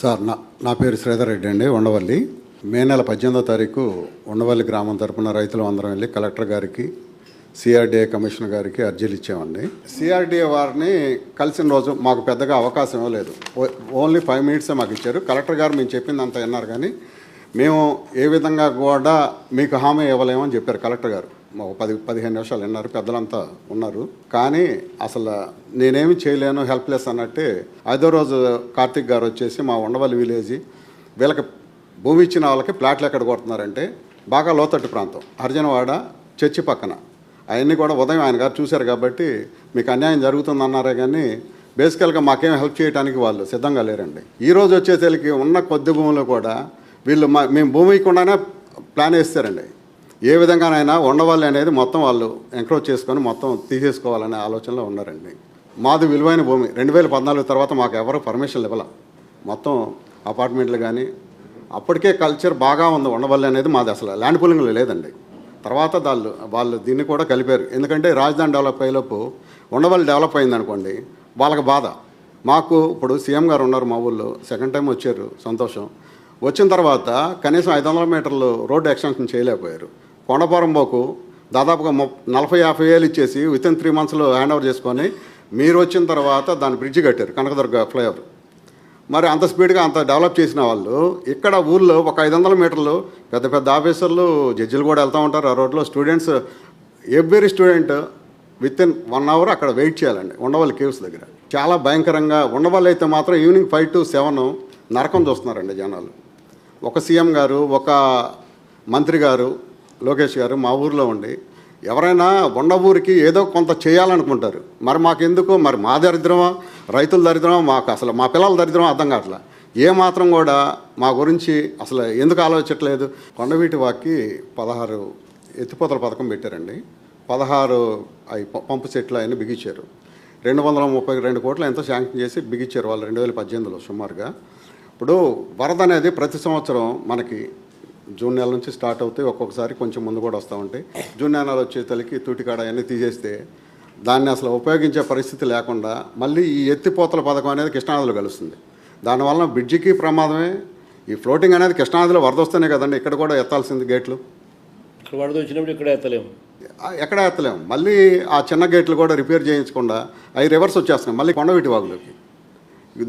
Sir నా పేరు శ్రీధర్ రెడ్డి అండి, ఉండవల్లి. మే నెల 18వ తారీఖు ఉండవల్లి గ్రామం తరపున రైతులు అందరం వెళ్ళి కలెక్టర్ గారికి, సిఆర్డీఏ కమిషనర్ గారికి అర్జీలు ఇచ్చామండి. సిఆర్డీఏ వారిని కలిసిన రోజు మాకు పెద్దగా అవకాశం ఇవ్వలేదు. ఓన్లీ 5 మినిట్సే మాకు ఇచ్చారు. కలెక్టర్ గారు మేము చెప్పిందంతా విన్నారు, కానీ మేము ఏ విధంగా కూడా మీకు హామీ ఇవ్వలేమని చెప్పారు కలెక్టర్ గారు. 10-15 నిమిషాలు విన్నారు, పెద్దలంతా ఉన్నారు. కానీ అసలు నేనేమి చేయలేను, హెల్ప్లెస్ అన్నట్టే 5వ రోజు కార్తిక్ గారు వచ్చేసి మా ఉండవల్లి విలేజ్ వీళ్ళకి భూమి ఇచ్చిన వాళ్ళకి ప్లాట్లు ఎక్కడ కొడుతున్నారంటే బాగా లోతట్టు ప్రాంతం, హరిజనవాడ చర్చి పక్కన. అవన్నీ కూడా ఉదయం ఆయన గారు చూశారు కాబట్టి మీకు అన్యాయం జరుగుతుందన్నారే, కానీ బేసికల్గా మాకేం హెల్ప్ చేయడానికి వాళ్ళు సిద్ధంగా లేరండి. ఈరోజు వచ్చేసరికి ఉన్న కొద్ది భూములు కూడా వీళ్ళు మేము భూమి ఇవ్వకుండానే ప్లాన్ వేస్తారండి. ఏ విధంగానైనా ఉండవల్లి అనేది మొత్తం వాళ్ళు ఎంక్రోచ్ చేసుకొని మొత్తం తీసేసుకోవాలనే ఆలోచనలో ఉన్నారండి. మాది విలువైన భూమి. 2014 తర్వాత మాకు ఎవరు పర్మిషన్లు ఇవ్వాల. మొత్తం అపార్ట్మెంట్లు కానీ అప్పటికే కల్చర్ బాగా ఉంది. ఉండవల్లి అనేది మాది అసలు ల్యాండ్ పూలింగ్లో లేదండి. తర్వాత వాళ్ళు దీన్ని కూడా కలిపారు. ఎందుకంటే రాజధాని డెవలప్ అయ్యేలోపు ఉండవల్లి డెవలప్ అయిందనుకోండి, వాళ్ళకి బాధ. మాకు ఇప్పుడు సీఎం గారు ఉన్నారు మా ఊళ్ళో, సెకండ్ టైం వచ్చారు, సంతోషం. వచ్చిన తర్వాత కనీసం 500 మీటర్లు రోడ్డు ఎక్స్టెన్షన్ చేయలేకపోయారు. కొండపోరంబోకు దాదాపుగా 40-50 వేలు ఇచ్చేసి వితిన్ 3 మంత్స్లో హ్యాండ్ ఓవర్ చేసుకొని మీరు వచ్చిన తర్వాత దాని బ్రిడ్జి కట్టారు, కనకదుర్గ ఫ్లైఓవర్. మరి అంత స్పీడ్గా అంత డెవలప్ చేసిన వాళ్ళు ఇక్కడ ఊళ్ళో ఒక 500 మీటర్లు పెద్ద పెద్ద ఆఫీసర్లు, జడ్జిలు కూడా వెళ్తూ ఉంటారు ఆ రోడ్లో. Students, every student within 1 hour అక్కడ వెయిట్ చేయాలండి ఉండవల్లి కేవ్స్ దగ్గర. చాలా భయంకరంగా. ఉండవల్లి అయితే మాత్రం ఈవినింగ్ 5 to 7 నరకం చూస్తున్నారండి జనాలు. ఒక సీఎం గారు, ఒక మంత్రి గారు లోకేష్ గారు మా ఊరిలో ఉండి ఎవరైనా ఉన్న ఊరికి ఏదో కొంత చేయాలనుకుంటారు. మరి మాకెందుకు? మరి మా దరిద్రమా, రైతుల దరిద్రమా, మాకు అసలు మా పిల్లల దరిద్రమా అర్థం కావట్లా. ఏమాత్రం కూడా మా గురించి అసలు ఎందుకు ఆలోచించట్లేదు. కొండవీటి వాక్కి 16 ఎత్తిపోతల పథకం పెట్టారండి. 16 పంపు సెట్లు అయినా బిగించారు. 232 కోట్లు ఎంతో శాంక్షన్ చేసి బిగించారు వాళ్ళు 2018లో సుమారుగా. ఇప్పుడు వరద అనేది ప్రతి సంవత్సరం మనకి జూన్ నెల నుంచి స్టార్ట్ అవుతాయి, ఒక్కొక్కసారి కొంచెం ముందు కూడా వస్తూ ఉంటాయి. జూన్ నెల వచ్చేసరికి తూటికాడ అవన్నీ తీసేస్తే దాన్ని అసలు ఉపయోగించే పరిస్థితి లేకుండా మళ్ళీ ఈ ఎత్తిపోతల పథకం అనేది కృష్ణానదిలో కలుస్తుంది. దానివల్ల బ్రిడ్జికి ప్రమాదమే. ఈ ఫ్లోటింగ్ అనేది కృష్ణానదిలో వరద వస్తేనే కదండి ఇక్కడ కూడా ఎత్తాల్సింది గేట్లు. వరద వచ్చినప్పుడు ఇక్కడ ఎత్తలేము. మళ్ళీ ఆ చిన్న గేట్లు కూడా రిపేర్ చేయించకుండా అవి రివర్స్ వచ్చేస్తున్నాయి మళ్ళీ కొండవీటి వాగులోకి.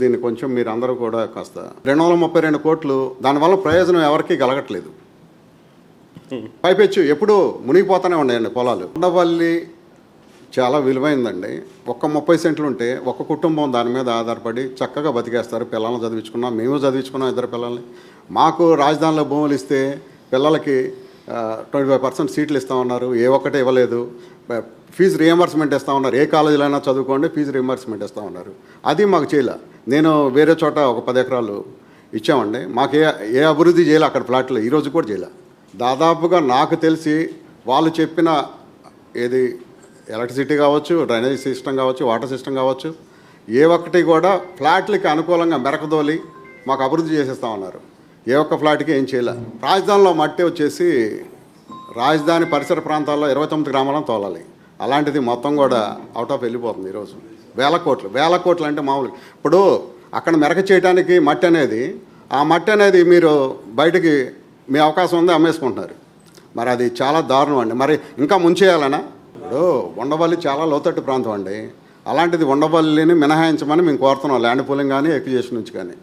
దీన్ని కొంచెం మీరు అందరూ కూడా కాస్త 232 కోట్లు దానివల్ల ప్రయోజనం ఎవరికి కలగట్లేదు. పైపెచ్చు ఎప్పుడు మునిగిపోతూనే ఉన్నాయండి పొలాలు. ఉండవల్లి చాలా విలువైందండి. ఒక్క 30 సెంట్లు ఉంటే ఒక కుటుంబం దాని మీద ఆధారపడి చక్కగా బతికేస్తారు. పిల్లల్ని చదివించుకున్నాం, మేము చదివించుకున్నాం 2 పిల్లల్ని. మాకు రాజధానిలో భూములు ఇస్తే పిల్లలకి 25% సీట్లు ఇస్తామన్నారు, ఏ ఒక్కటే ఇవ్వలేదు. ఫీజు రియంబర్స్మెంట్ ఇస్తామన్నారు, ఏ కాలేజీలో అయినా చదువుకోండి ఫీజు రియంబర్స్మెంట్ ఇస్తామన్నారు. అది మాకు చేయలే. నేను వేరే చోట ఒక 10 ఎకరాలు ఇచ్చామండి. మాకు ఏ అభివృద్ధి చేయాలి అక్కడ ఫ్లాట్లు ఈరోజు కూడా చేయాలి. దాదాపుగా నాకు తెలిసి వాళ్ళు చెప్పిన ఏది ఎలక్ట్రిసిటీ కావచ్చు, డ్రైనేజ్ సిస్టమ్ కావచ్చు, వాటర్ సిస్టమ్ కావచ్చు, ఏ ఒక్కటి కూడా ఫ్లాట్లకి అనుకూలంగా మెరకదోలి మాకు అభివృద్ధి చేసేస్తామన్నారు. ఏ ఒక్క ఫ్లాట్కి ఏం చేయలే. రాజధానిలో మట్టి వచ్చేసి రాజధాని పరిసర ప్రాంతాల్లో 29 గ్రామాలను తోలాలి. అలాంటిది మొత్తం కూడా అవుట్ ఆఫ్ వెళ్ళిపోతుంది ఈరోజు. వేల కోట్లు అంటే మామూలు. ఇప్పుడు అక్కడ మెరక చేయడానికి మట్టి అనేది, ఆ మట్టి అనేది మీరు బయటికి మీ అవకాశం ఉంది అమ్మేసుకుంటున్నారు. మరి అది చాలా దారుణం అండి. మరి ఇంకా ముంచేయాలనా? ఇప్పుడు ఉండవల్లి చాలా లోతట్టు ప్రాంతం అండి. అలాంటిది ఉండవల్లిని మినహాయించమని మేము కోరుతున్నాం, ల్యాండ్ పూలింగ్ కానీ ఎక్విజిషన్ నుంచి కానీ.